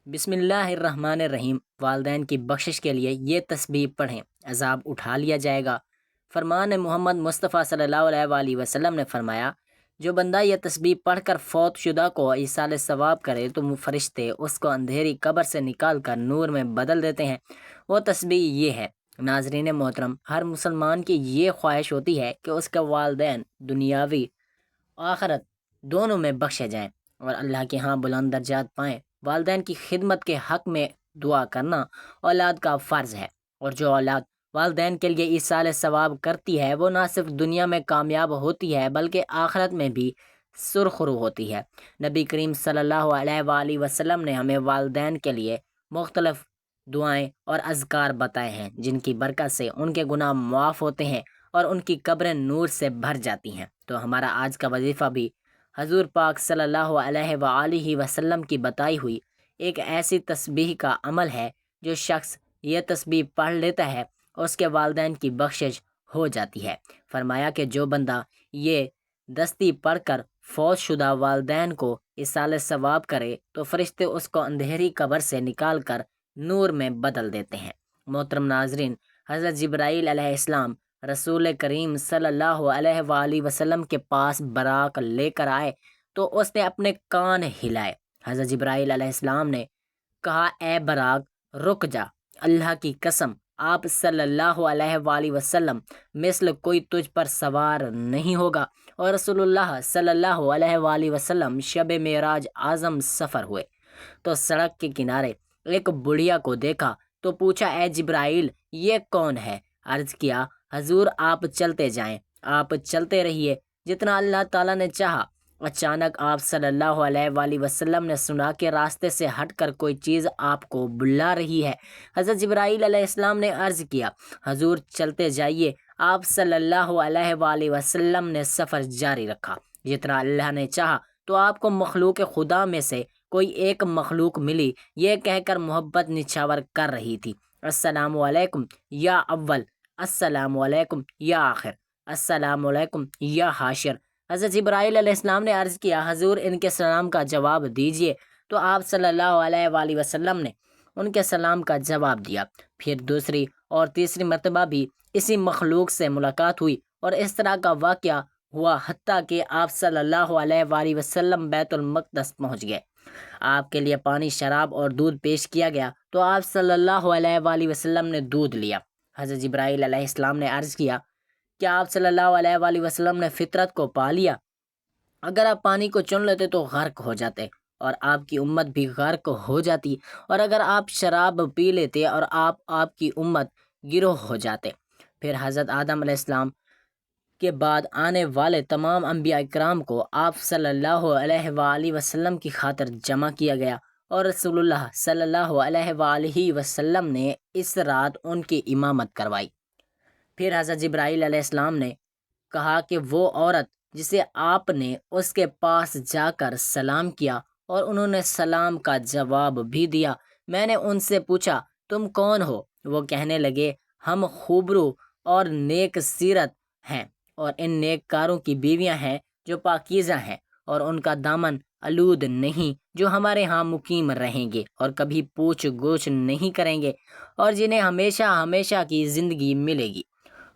بسم اللہ الرحمن الرحیم۔ والدین کی بخشش کے لیے یہ تسبیح پڑھیں، عذاب اٹھا لیا جائے گا۔ فرمان محمد مصطفیٰ صلی اللہ علیہ وآلہ وسلم نے فرمایا، جو بندہ یہ تسبیح پڑھ کر فوت شدہ کو ایصال ثواب کرے تو فرشتے اس کو اندھیری قبر سے نکال کر نور میں بدل دیتے ہیں۔ وہ تسبیح یہ ہے۔ ناظرین محترم، ہر مسلمان کی یہ خواہش ہوتی ہے کہ اس کے والدین دنیاوی آخرت دونوں میں بخشے جائیں اور اللہ کے ہاں بلند درجات پائیں۔ والدین کی خدمت کے حق میں دعا کرنا اولاد کا فرض ہے، اور جو اولاد والدین کے لیے ایصال ثواب کرتی ہے وہ نہ صرف دنیا میں کامیاب ہوتی ہے بلکہ آخرت میں بھی سرخرو ہوتی ہے۔ نبی کریم صلی اللہ علیہ وآلہ وسلم نے ہمیں والدین کے لیے مختلف دعائیں اور اذکار بتائے ہیں جن کی برکت سے ان کے گناہ معاف ہوتے ہیں اور ان کی قبریں نور سے بھر جاتی ہیں۔ تو ہمارا آج کا وظیفہ بھی حضور پاک صلی اللہ علیہ وآلہ وسلم کی بتائی ہوئی ایک ایسی تسبیح کا عمل ہے۔ جو شخص یہ تسبیح پڑھ لیتا ہے اس کے والدین کی بخشش ہو جاتی ہے۔ فرمایا کہ جو بندہ یہ دستی پڑھ کر فوت شدہ والدین کو ایصال ثواب کرے تو فرشتے اس کو اندھیری قبر سے نکال کر نور میں بدل دیتے ہیں۔ محترم ناظرین، حضرت جبرائیل علیہ السلام رسول کریم صلی اللہ علیہ وآلہ وسلم کے پاس براق لے کر آئے تو اس نے اپنے کان ہلائے۔ حضرت جبرائیل علیہ السلام نے کہا، اے براق رک جا، اللہ کی قسم آپ صلی اللہ علیہ وآلہ وسلم مثل کوئی تجھ پر سوار نہیں ہوگا۔ اور رسول اللہ صلی اللہ علیہ وآلہ وسلم شب معراج اعظم سفر ہوئے تو سڑک کے کنارے ایک بڑھیا کو دیکھا تو پوچھا، اے جبرائیل یہ کون ہے؟ عرض کیا، حضور آپ چلتے جائیں، آپ چلتے رہیے جتنا اللہ تعالیٰ نے چاہا۔ اچانک آپ صلی اللہ علیہ وآلہ وسلم نے سنا کہ راستے سے ہٹ کر کوئی چیز آپ کو بلا رہی ہے۔ حضرت جبرائیل علیہ السلام نے عرض کیا، حضور چلتے جائیے۔ آپ صلی اللہ علیہ وآلہ وسلم نے سفر جاری رکھا جتنا اللہ نے چاہا تو آپ کو مخلوق خدا میں سے کوئی ایک مخلوق ملی، یہ کہہ کر محبت نچھاور کر رہی تھی، السلام علیکم یا اول، السلام علیکم یا آخر، السلام علیکم یا حاشر۔ حضرت جبرائیل علیہ السلام نے عرض کیا، حضور ان کے سلام کا جواب دیجئے۔ تو آپ صلی اللہ علیہ وآلہ وسلم نے ان کے سلام کا جواب دیا۔ پھر دوسری اور تیسری مرتبہ بھی اسی مخلوق سے ملاقات ہوئی اور اس طرح کا واقعہ ہوا حتیٰ کہ آپ صلی اللہ علیہ وآلہ وسلم بیت المقدس پہنچ گئے۔ آپ کے لیے پانی، شراب اور دودھ پیش کیا گیا تو آپ صلی اللہ علیہ وآلہ وسلم نے دودھ لیا۔ حضرت جبرائیل علیہ السلام نے عرض کیا، کیا آپ صلی اللہ علیہ وآلہ وسلم نے فطرت کو پا لیا؟ اگر آپ پانی کو چن لیتے تو غرق ہو جاتے اور آپ کی امت بھی غرق ہو جاتی، اور اگر آپ شراب پی لیتے اور آپ کی امت گروہ ہو جاتے۔ پھر حضرت آدم علیہ السلام کے بعد آنے والے تمام انبیاء اکرام کو آپ صلی اللہ علیہ وآلہ وسلم کی خاطر جمع کیا گیا اور رسول اللہ صلی اللہ علیہ وآلہ وسلم نے اس رات ان کی امامت کروائی۔ پھر حضرت جبرائیل علیہ السلام نے کہا کہ وہ عورت جسے آپ نے اس کے پاس جا کر سلام کیا اور انہوں نے سلام کا جواب بھی دیا، میں نے ان سے پوچھا تم کون ہو؟ وہ کہنے لگے، ہم خوبرو اور نیک سیرت ہیں اور ان نیک کاروں کی بیویاں ہیں جو پاکیزہ ہیں اور ان کا دامن آلود نہیں، جو ہمارے ہاں مقیم رہیں گے اور کبھی پوچھ گچھ نہیں کریں گے، اور جنہیں ہمیشہ ہمیشہ کی زندگی ملے گی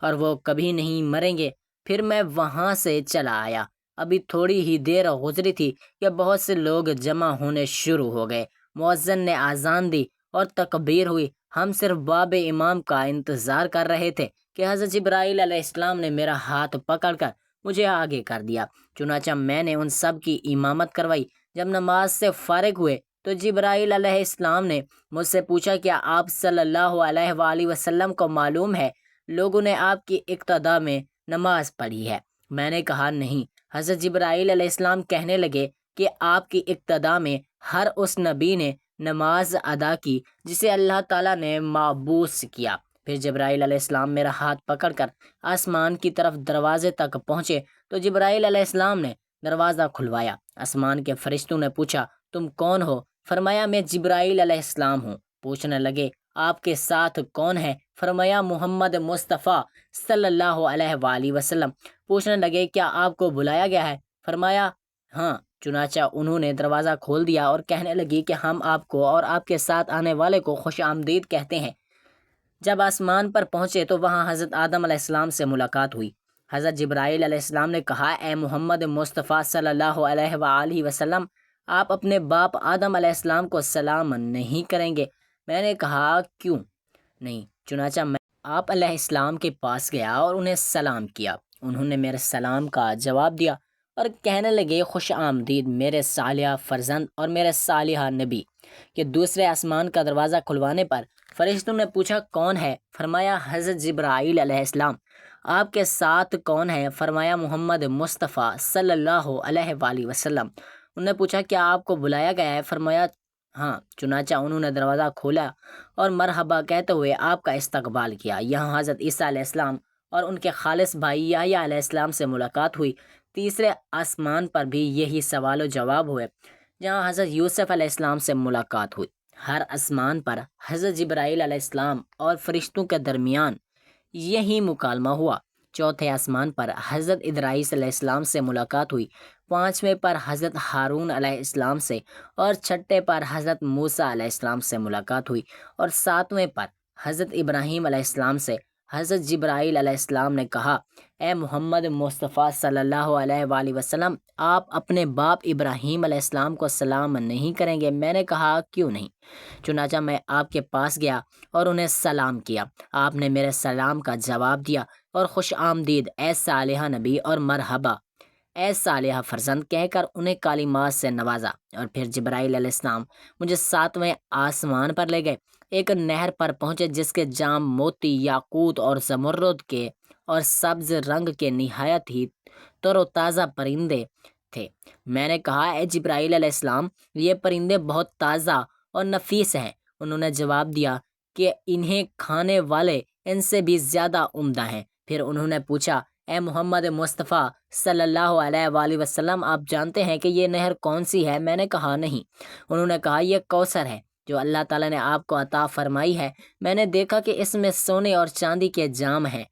اور وہ کبھی نہیں مریں گے۔ پھر میں وہاں سے چلا آیا۔ ابھی تھوڑی ہی دیر گزری تھی کہ بہت سے لوگ جمع ہونے شروع ہو گئے۔ مؤذن نے اذان دی اور تکبیر ہوئی۔ ہم صرف باب امام کا انتظار کر رہے تھے کہ حضرت جبرائیل علیہ السلام نے میرا ہاتھ پکڑ کر مجھے آگے کر دیا، چنانچہ میں نے ان سب کی امامت کروائی۔ جب نماز سے فارغ ہوئے تو جبرائیل علیہ السلام نے مجھ سے پوچھا، کیا آپ صلی اللہ علیہ وآلہ وسلم کو معلوم ہے لوگوں نے آپ کی اقتدا میں نماز پڑھی ہے؟ میں نے کہا نہیں۔ حضرت جبرائیل علیہ السلام کہنے لگے کہ آپ کی اقتدا میں ہر اس نبی نے نماز ادا کی جسے اللہ تعالیٰ نے مبعوث کیا۔ پھر جبرائیل علیہ السلام میرا ہاتھ پکڑ کر آسمان کی طرف دروازے تک پہنچے تو جبرائیل علیہ السلام نے دروازہ کھلوایا۔ آسمان کے فرشتوں نے پوچھا، تم کون ہو؟ فرمایا، میں جبرائیل علیہ السلام ہوں۔ پوچھنے لگے، آپ کے ساتھ کون ہے؟ فرمایا، محمد مصطفیٰ صلی اللہ علیہ وآلہ وسلم۔ پوچھنے لگے، کیا آپ کو بلایا گیا ہے؟ فرمایا، ہاں، چنانچہ انہوں نے دروازہ کھول دیا اور کہنے لگی کہ ہم آپ کو اور آپ کے ساتھ آنے والے کو خوش آمدید کہتے ہیں۔ جب آسمان پر پہنچے تو وہاں حضرت آدم علیہ السلام سے ملاقات ہوئی۔ حضرت جبرائیل علیہ السلام نے کہا، اے محمد مصطفیٰ صلی اللہ علیہ وآلہ وسلم، آپ اپنے باپ آدم علیہ السلام کو سلام نہیں کریں گے؟ میں نے کہا، کیوں نہیں؟ چنانچہ میں آپ علیہ السلام کے پاس گیا اور انہیں سلام کیا۔ انہوں نے میرے سلام کا جواب دیا اور کہنے لگے، خوش آمدید میرے صالحہ فرزند اور میرے صالحہ نبی۔ کہ دوسرے آسمان کا دروازہ کھلوانے پر فرشتوں نے پوچھا، کون ہے؟ فرمایا، حضرت جبرائیل علیہ السلام۔ آپ کے ساتھ کون ہے؟ فرمایا، محمد مصطفیٰ صلی اللہ علیہ وآلہ وسلم۔ انہوں نے پوچھا، کیا آپ کو بلایا گیا ہے؟ فرمایا، ہاں۔ چنانچہ انہوں نے دروازہ کھولا اور مرحبا کہتے ہوئے آپ کا استقبال کیا۔ یہاں حضرت عیسیٰ علیہ السلام اور ان کے خالص بھائی یحییٰ علیہ السلام سے ملاقات ہوئی۔ تیسرے آسمان پر بھی یہی سوال و جواب ہوئے، جہاں حضرت یوسف علیہ السلام سے ملاقات ہوئی۔ ہر آسمان پر حضرت جبرائیل علیہ السلام اور فرشتوں کے درمیان یہی مکالمہ ہوا۔ چوتھے آسمان پر حضرت ادریس علیہ السلام سے ملاقات ہوئی، پانچویں پر حضرت ہارون علیہ السلام سے، اور چھٹے پر حضرت موسیٰ علیہ السلام سے ملاقات ہوئی، اور ساتویں پر حضرت ابراہیم علیہ السلام سے۔ حضرت جبرائیل علیہ السلام نے کہا، اے محمد مصطفیٰ صلی اللہ علیہ وآلہ وسلم، آپ اپنے باپ ابراہیم علیہ السلام کو سلام نہیں کریں گے؟ میں نے کہا، کیوں نہیں؟ چنانچہ میں آپ کے پاس گیا اور انہیں سلام کیا۔ آپ نے میرے سلام کا جواب دیا اور خوش آمدید اے صالحہ نبی اور مرحبا اے صالحہ فرزند کہہ کر انہیں کلمات سے نوازا، اور پھر جبرائیل علیہ السلام مجھے ساتویں آسمان پر لے گئے۔ ایک نہر پر پہنچے جس کے جام موتی، یاقوت اور زمرد کے اور سبز رنگ کے نہایت ہی تر و تازہ پرندے تھے۔ میں نے کہا، اے جبرائیل علیہ السلام، یہ پرندے بہت تازہ اور نفیس ہیں۔ انہوں نے جواب دیا کہ انہیں کھانے والے ان سے بھی زیادہ عمدہ ہیں۔ پھر انہوں نے پوچھا، اے محمد مصطفیٰ صلی اللہ علیہ وآلہ وسلم، آپ جانتے ہیں کہ یہ نہر کون سی ہے؟ میں نے کہا، نہیں۔ انہوں نے کہا، یہ کوثر ہے جو اللہ تعالیٰ نے آپ کو عطا فرمائی ہے۔ میں نے دیکھا کہ اس میں سونے اور چاندی کے جام ہیں۔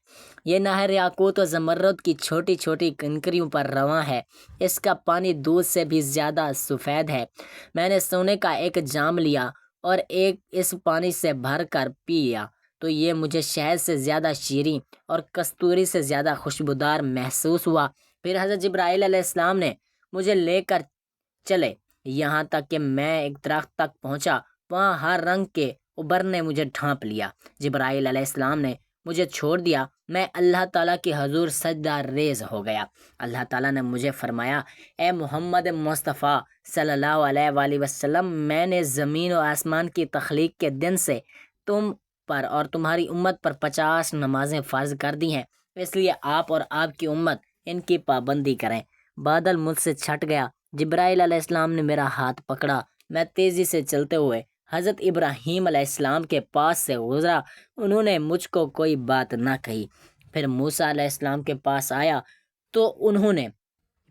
یہ نہر یاقوت و زمرد کی چھوٹی چھوٹی کنکریوں پر رواں ہے۔ اس کا پانی دودھ سے بھی زیادہ سفید ہے۔ میں نے سونے کا ایک جام لیا اور ایک اس پانی سے بھر کر پیا تو یہ مجھے شہد سے زیادہ شیریں اور کستوری سے زیادہ خوشبودار محسوس ہوا۔ پھر حضرت جبرائیل علیہ السلام نے مجھے لے کر چلے یہاں تک کہ میں ایک درخت تک پہنچا۔ وہاں ہر رنگ کے ابر نے مجھے ڈھانپ لیا۔ جبرائیل علیہ السلام نے مجھے چھوڑ دیا۔ میں اللہ تعالیٰ کے حضور سجدہ ریز ہو گیا۔ اللہ تعالیٰ نے مجھے فرمایا، اے محمد مصطفیٰ صلی اللہ علیہ وآلہ وسلم، میں نے زمین و آسمان کی تخلیق کے دن سے تم پر اور تمہاری امت پر 50 نمازیں فرض کر دی ہیں، اس لیے آپ اور آپ کی امت ان کی پابندی کریں۔ بادل مجھ سے چھٹ گیا۔ جبرائیل علیہ السلام نے میرا ہاتھ پکڑا۔ میں تیزی سے چلتے ہوئے حضرت ابراہیم علیہ السلام کے پاس سے گزرا۔ انہوں نے مجھ کو کوئی بات نہ کہی۔ پھر موسیٰ علیہ السلام کے پاس آیا تو انہوں نے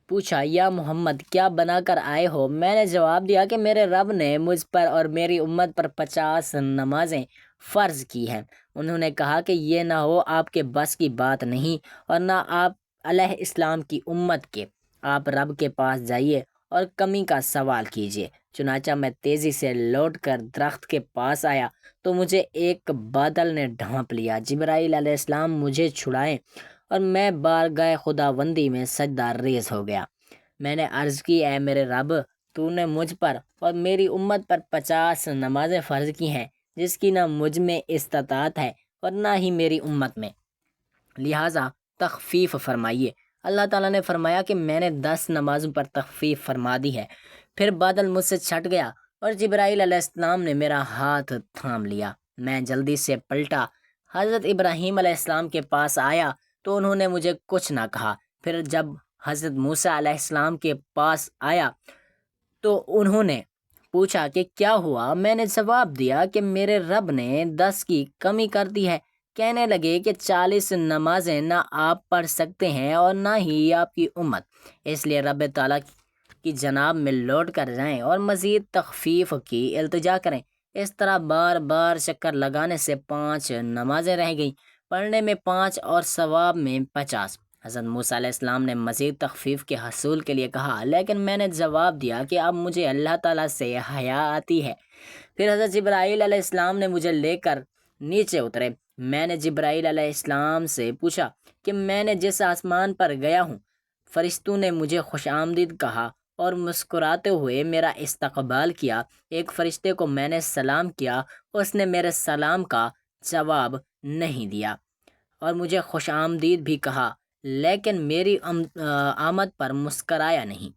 پوچھا، یا محمد، کیا بنا کر آئے ہو؟ میں نے جواب دیا کہ میرے رب نے مجھ پر اور میری امت پر 50 نمازیں فرض کی ہیں۔ انہوں نے کہا کہ یہ نہ ہو آپ کے بس کی بات نہیں اور نہ آپ علیہ السلام کی امت کے۔ آپ رب کے پاس جائیے اور کمی کا سوال کیجیے۔ چنانچہ میں تیزی سے لوٹ کر درخت کے پاس آیا تو مجھے ایک بادل نے ڈھانپ لیا۔ جبرائیل علیہ السلام مجھے چھڑائیں اور میں بارگاہ خداوندی میں سجدہ ریز ہو گیا۔ میں نے عرض کی، اے میرے رب، تو نے مجھ پر اور میری امت پر 50 نمازیں فرض کی ہیں، جس کی نہ مجھ میں استطاعت ہے اور نہ ہی میری امت میں، لہٰذا تخفیف فرمائیے۔ اللہ تعالیٰ نے فرمایا کہ میں نے 10 نمازوں پر تخفیف فرما دی ہے۔ پھر بادل مجھ سے چھٹ گیا اور جبرائیل علیہ السلام نے میرا ہاتھ تھام لیا۔ میں جلدی سے پلٹا، حضرت ابراہیم علیہ السلام کے پاس آیا تو انہوں نے مجھے کچھ نہ کہا۔ پھر جب حضرت موسیٰ علیہ السلام کے پاس آیا تو انہوں نے پوچھا کہ کیا ہوا؟ میں نے جواب دیا کہ میرے رب نے 10 کی کمی کر دی ہے۔ کہنے لگے کہ 40 نمازیں نہ آپ پڑھ سکتے ہیں اور نہ ہی آپ کی امت، اس لیے رب تعالیٰ کی جناب میں لوٹ کر جائیں اور مزید تخفیف کی التجا کریں۔ اس طرح بار بار چکر لگانے سے 5 نمازیں رہ گئیں، پڑھنے میں 5 اور ثواب میں 50۔ حضرت موسیٰ علیہ السلام نے مزید تخفیف کے حصول کے لیے کہا، لیکن میں نے جواب دیا کہ اب مجھے اللہ تعالیٰ سے حیا آتی ہے۔ پھر حضرت جبرائیل علیہ السلام نے مجھے لے کر نیچے اترے۔ میں نے جبرائیل علیہ السلام سے پوچھا کہ میں نے جس آسمان پر گیا ہوں، فرشتوں نے مجھے خوش آمدید کہا اور مسکراتے ہوئے میرا استقبال کیا۔ ایک فرشتے کو میں نے سلام کیا، اس نے میرے سلام کا جواب نہیں دیا اور مجھے خوش آمدید بھی کہا، لیکن میری آمد پر مسکرایا نہیں۔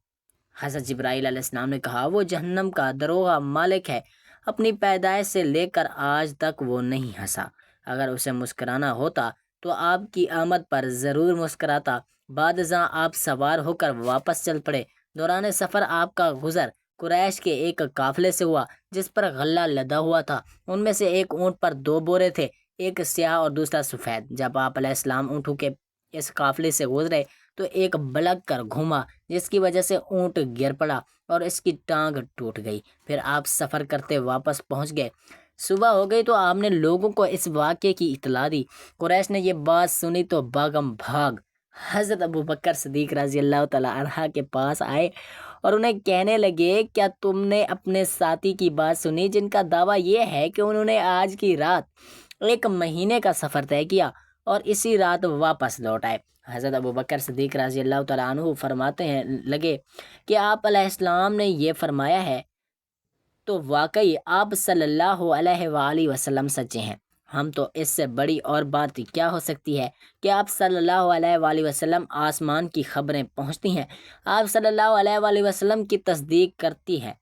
حضرت جبرائیل علیہ السلام نے کہا، وہ جہنم کا دروغہ مالک ہے، اپنی پیدائش سے لے کر آج تک وہ نہیں ہنسا۔ اگر اسے مسکرانا ہوتا تو آپ کی آمد پر ضرور مسکراتا۔ بعد ازاں آپ سوار ہو کر واپس چل پڑے۔ دوران سفر آپ کا گزر قریش کے ایک قافلے سے ہوا جس پر غلہ لدا ہوا تھا۔ ان میں سے ایک اونٹ پر 2 بورے تھے، ایک سیاہ اور دوسرا سفید۔ جب آپ علیہ السلام اونٹوں کے اس قافلے سے گزرے تو ایک بلک کر گھوما، جس کی وجہ سے اونٹ گر پڑا اور اس کی ٹانگ ٹوٹ گئی۔ پھر آپ سفر کرتے واپس پہنچ گئے۔ صبح ہو گئی تو آپ نے لوگوں کو اس واقعے کی اطلاع دی۔ قریش نے یہ بات سنی تو بھاگم بھاگ حضرت ابوبکر صدیق رضی اللہ تعالیٰ عنہ کے پاس آئے اور انہیں کہنے لگے، کیا تم نے اپنے ساتھی کی بات سنی جن کا دعویٰ یہ ہے کہ انہوں نے آج کی رات 1 مہینے کا سفر طے کیا اور اسی رات واپس لوٹ آئے؟ حضرت ابوبکر صدیق رضی اللہ تعالیٰ عنہ فرماتے ہیں لگے کہ آپ علیہ السلام نے یہ فرمایا ہے تو واقعی آپ صلی اللہ علیہ وآلہ وسلم سچے ہیں۔ ہم تو اس سے بڑی اور بات کیا ہو سکتی ہے کہ آپ صلی اللہ علیہ وآلہ وسلم آسمان کی خبریں پہنچتی ہیں، آپ صلی اللہ علیہ وآلہ وسلم کی تصدیق کرتی ہے۔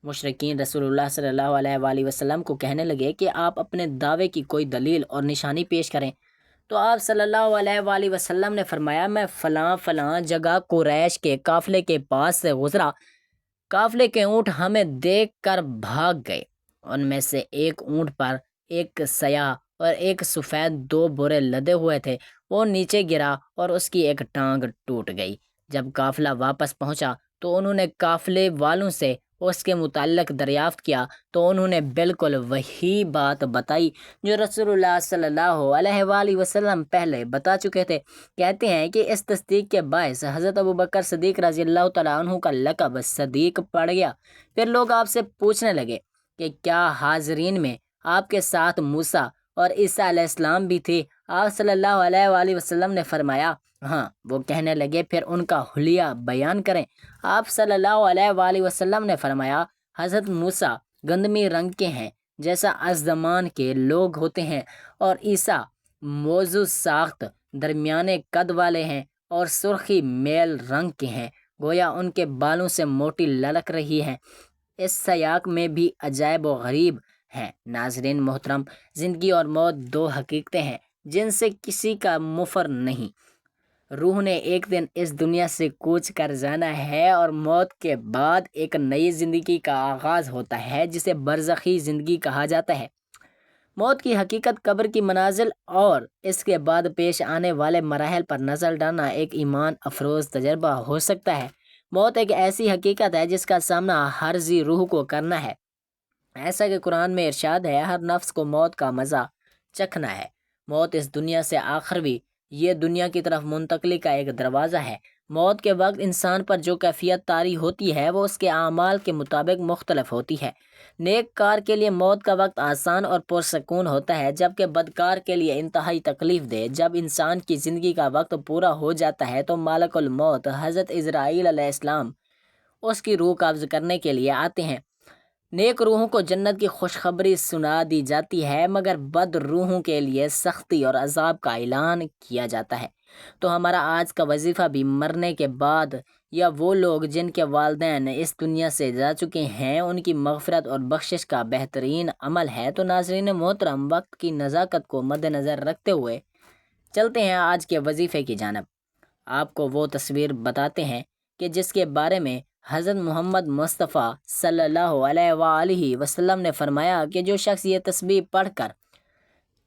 مشرکین رسول اللہ صلی اللہ علیہ وآلہ وسلم کو کہنے لگے کہ آپ اپنے دعوے کی کوئی دلیل اور نشانی پیش کریں۔ تو آپ صلی اللہ علیہ وآلہ وسلم نے فرمایا، میں فلاں فلاں جگہ قریش کے قافلے کے پاس سے گزرا، قافلے کے اونٹ ہمیں دیکھ کر بھاگ گئے۔ ان میں سے ایک اونٹ پر ایک سیاہ اور ایک سفید 2 بورے لدے ہوئے تھے، وہ نیچے گرا اور اس کی ایک ٹانگ ٹوٹ گئی۔ جب قافلہ واپس پہنچا تو انہوں نے قافلے والوں سے اس کے متعلق دریافت کیا تو انہوں نے بالکل وہی بات بتائی جو رسول اللہ صلی اللہ علیہ وآلہ وسلم پہلے بتا چکے تھے۔ کہتے ہیں کہ اس تصدیق کے باعث حضرت ابوبکر صدیق رضی اللہ تعالیٰ عنہ کا لقب صدیق پڑ گیا۔ پھر لوگ آپ سے پوچھنے لگے کہ کیا حاضرین میں آپ کے ساتھ موسیٰ اور عیسیٰ علیہ السلام بھی تھے؟ آپ صلی اللہ علیہ وآلہ وسلم نے فرمایا، ہاں۔ وہ کہنے لگے، پھر ان کا حلیہ بیان کریں۔ آپ صلی اللہ علیہ وآلہ وسلم نے فرمایا، حضرت موسیٰ گندمی رنگ کے ہیں جیسا ازدمان کے لوگ ہوتے ہیں، اور عیسیٰ موضوع ساخت درمیانے قد والے ہیں اور سرخی میل رنگ کے ہیں، گویا ان کے بالوں سے موٹی للک رہی ہے۔ اس سیاق میں بھی عجائب و غریب ہیں۔ ناظرین محترم، زندگی اور موت 2 حقیقتیں ہیں جن سے کسی کا مفر نہیں۔ روح نے ایک دن اس دنیا سے کوچ کر جانا ہے اور موت کے بعد ایک نئی زندگی کا آغاز ہوتا ہے جسے برزخی زندگی کہا جاتا ہے۔ موت کی حقیقت، قبر کی منازل اور اس کے بعد پیش آنے والے مراحل پر نظر ڈالنا ایک ایمان افروز تجربہ ہو سکتا ہے۔ موت ایک ایسی حقیقت ہے جس کا سامنا ہر ذی روح کو کرنا ہے۔ ایسا کہ قرآن میں ارشاد ہے، ہر نفس کو موت کا مزہ چکھنا ہے۔ موت اس دنیا سے آخروی یہ دنیا کی طرف منتقلی کا ایک دروازہ ہے۔ موت کے وقت انسان پر جو کیفیت طاری ہوتی ہے وہ اس کے اعمال کے مطابق مختلف ہوتی ہے۔ نیک کار کے لیے موت کا وقت آسان اور پرسکون ہوتا ہے، جبکہ بدکار کے لیے انتہائی تکلیف دہ۔ جب انسان کی زندگی کا وقت پورا ہو جاتا ہے تو ملک الموت حضرت عزرائیل علیہ السلام اس کی روح قبض کرنے کے لیے آتے ہیں۔ نیک روحوں کو جنت کی خوشخبری سنا دی جاتی ہے، مگر بد روحوں کے لیے سختی اور عذاب کا اعلان کیا جاتا ہے۔ تو ہمارا آج کا وظیفہ بھی مرنے کے بعد یا وہ لوگ جن کے والدین اس دنیا سے جا چکے ہیں ان کی مغفرت اور بخشش کا بہترین عمل ہے۔ تو ناظرین محترم، وقت کی نزاکت کو مد نظر رکھتے ہوئے چلتے ہیں آج کے وظیفے کی جانب۔ آپ کو وہ تصویر بتاتے ہیں کہ جس کے بارے میں حضرت محمد مصطفیٰ صلی اللہ علیہ وآلہ وسلم نے فرمایا کہ جو شخص یہ تسبیح پڑھ کر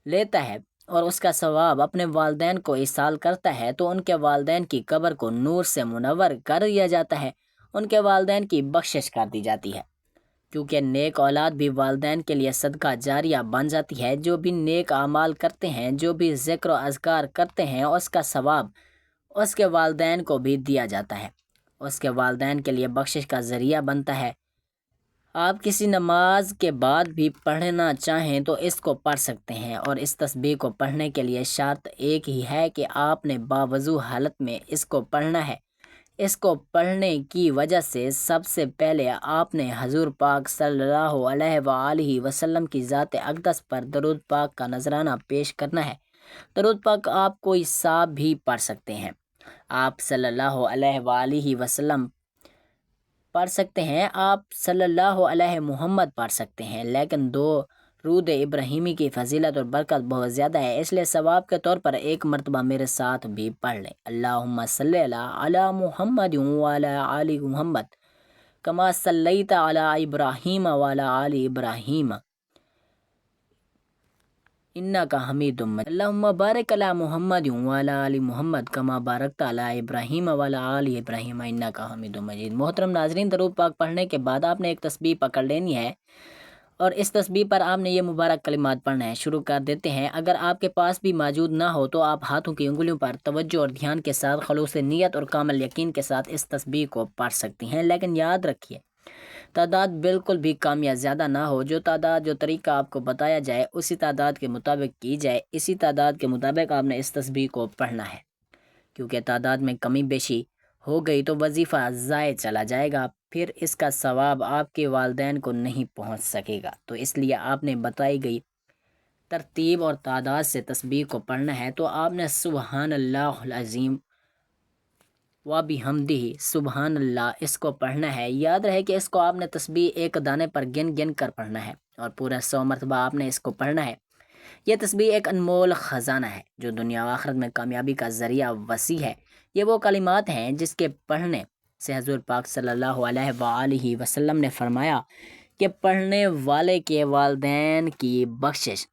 لیتا ہے اور اس کا ثواب اپنے والدین کو ایصال کرتا ہے تو ان کے والدین کی قبر کو نور سے منور کر دیا جاتا ہے، ان کے والدین کی بخشش کر دی جاتی ہے، کیونکہ نیک اولاد بھی والدین کے لیے صدقہ جاریہ بن جاتی ہے۔ جو بھی نیک اعمال کرتے ہیں، جو بھی ذکر و اذکار کرتے ہیں، اس کا ثواب اس کے والدین کو بھی دیا جاتا ہے، اس کے والدین کے لیے بخشش کا ذریعہ بنتا ہے۔ آپ کسی نماز کے بعد بھی پڑھنا چاہیں تو اس کو پڑھ سکتے ہیں، اور اس تسبیح کو پڑھنے کے لیے شرط ایک ہی ہے کہ آپ نے باوضو حالت میں اس کو پڑھنا ہے۔ اس کو پڑھنے کی وجہ سے سب سے پہلے آپ نے حضور پاک صلی اللہ علیہ وآلہ وسلم کی ذات اقدس پر درود پاک کا نذرانہ پیش کرنا ہے۔ درود پاک آپ کوئی سا بھی پڑھ سکتے ہیں، آپ صلی اللہ علیہ وآلہ وسلم پڑھ سکتے ہیں، آپ صلی اللہ علیہ محمد پڑھ سکتے ہیں، لیکن درود ابراہیمی کی فضیلت اور برکت بہت زیادہ ہے، اس لیے ثواب کے طور پر ایک مرتبہ میرے ساتھ بھی پڑھ لیں۔ اللہم صلی علی محمد وعلی آل محمد کما صلیت علی ابراہیم وعلی آل ابراہیم انکا حمید مجید۔ اللہم بارک علی محمد وعلی آل محمد کما بارکت علی ابراہیم وعلی آل ابراہیم انکا حمید مجید۔ محترم ناظرین، درود پاک پڑھنے کے بعد آپ نے ایک تسبیح پکڑ لینی ہے، اور اس تسبیح پر آپ نے یہ مبارک کلمات پڑھنا ہے۔ شروع کر دیتے ہیں۔ اگر آپ کے پاس بھی موجود نہ ہو تو آپ ہاتھوں کی انگلیوں پر توجہ اور دھیان کے ساتھ خلوص نیت اور کامل یقین کے ساتھ اس تسبیح کو پڑھ سکتی ہیں، لیکن یاد رکھیے تعداد بالکل بھی کم یا زیادہ نہ ہو۔ جو طریقہ آپ کو بتایا جائے اسی تعداد کے مطابق کی جائے، اسی تعداد کے مطابق آپ نے اس تسبیح کو پڑھنا ہے، کیونکہ تعداد میں کمی بیشی ہو گئی تو وظیفہ ضائع چلا جائے گا، پھر اس کا ثواب آپ کے والدین کو نہیں پہنچ سکے گا۔ تو اس لیے آپ نے بتائی گئی ترتیب اور تعداد سے تسبیح کو پڑھنا ہے۔ تو آپ نے سبحان اللہ العظیم و بحمدہ سبحان اللہ اس کو پڑھنا ہے۔ یاد رہے کہ اس کو آپ نے تسبیح ایک دانے پر گن گن کر پڑھنا ہے، اور پورا 100 مرتبہ آپ نے اس کو پڑھنا ہے۔ یہ تسبیح ایک انمول خزانہ ہے جو دنیا و آخرت میں کامیابی کا ذریعہ وسیع ہے۔ یہ وہ کلمات ہیں جس کے پڑھنے سے حضور پاک صلی اللہ علیہ وآلہ وسلم نے فرمایا کہ پڑھنے والے کے والدین کی بخشش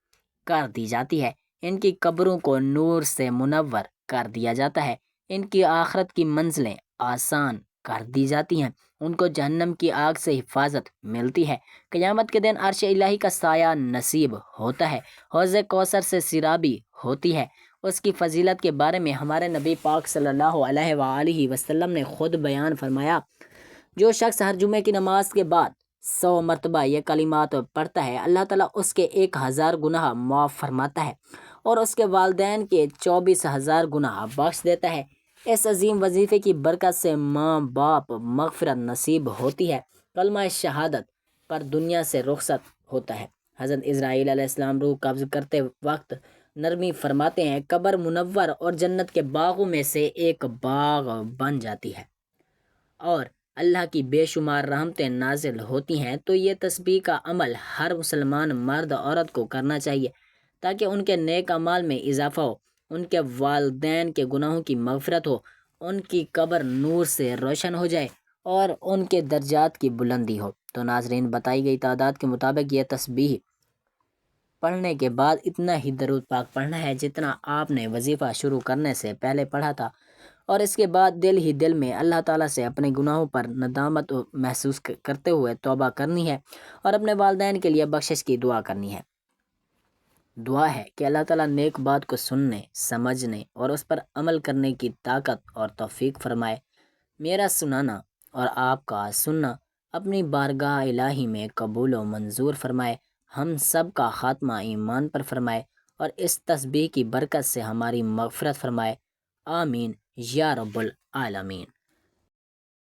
کر دی جاتی ہے، ان کی قبروں کو نور سے منور کر دیا جاتا ہے، ان کی آخرت کی منزلیں آسان کر دی جاتی ہیں، ان کو جہنم کی آگ سے حفاظت ملتی ہے، قیامت کے دن عرش الہی کا سایہ نصیب ہوتا ہے، حوض کوثر سے سیرابی ہوتی ہے۔ اس کی فضیلت کے بارے میں ہمارے نبی پاک صلی اللہ علیہ وآلہ وسلم نے خود بیان فرمایا، جو شخص ہر جمعے کی نماز کے بعد 100 مرتبہ یہ کلمات پڑھتا ہے، اللہ تعالیٰ اس کے 1000 گناہ معاف فرماتا ہے، اور اس کے والدین کے 24,000 گناہ بخش دیتا ہے۔ اس عظیم وظیفے کی برکت سے ماں باپ مغفرت نصیب ہوتی ہے، کلمہ شہادت پر دنیا سے رخصت ہوتا ہے۔ حضرت اسرائیل علیہ السلام روح قبض کرتے وقت نرمی فرماتے ہیں، قبر منور اور جنت کے باغوں میں سے ایک باغ بن جاتی ہے، اور اللہ کی بے شمار رحمتیں نازل ہوتی ہیں۔ تو یہ تسبیح کا عمل ہر مسلمان مرد عورت کو کرنا چاہیے، تاکہ ان کے نیک اعمال میں اضافہ ہو، ان کے والدین کے گناہوں کی مغفرت ہو، ان کی قبر نور سے روشن ہو جائے، اور ان کے درجات کی بلندی ہو۔ تو ناظرین، بتائی گئی تعداد کے مطابق یہ تسبیح پڑھنے کے بعد اتنا ہی درود پاک پڑھنا ہے جتنا آپ نے وظیفہ شروع کرنے سے پہلے پڑھا تھا، اور اس کے بعد دل ہی دل میں اللہ تعالیٰ سے اپنے گناہوں پر ندامت محسوس کرتے ہوئے توبہ کرنی ہے، اور اپنے والدین کے لیے بخشش کی دعا کرنی ہے۔ دعا ہے کہ اللہ تعالیٰ نیک بات کو سننے، سمجھنے اور اس پر عمل کرنے کی طاقت اور توفیق فرمائے۔ میرا سنانا اور آپ کا سننا اپنی بارگاہ الہی میں قبول و منظور فرمائے، ہم سب کا خاتمہ ایمان پر فرمائے، اور اس تسبیح کی برکت سے ہماری مغفرت فرمائے، آمین یا رب العالمین۔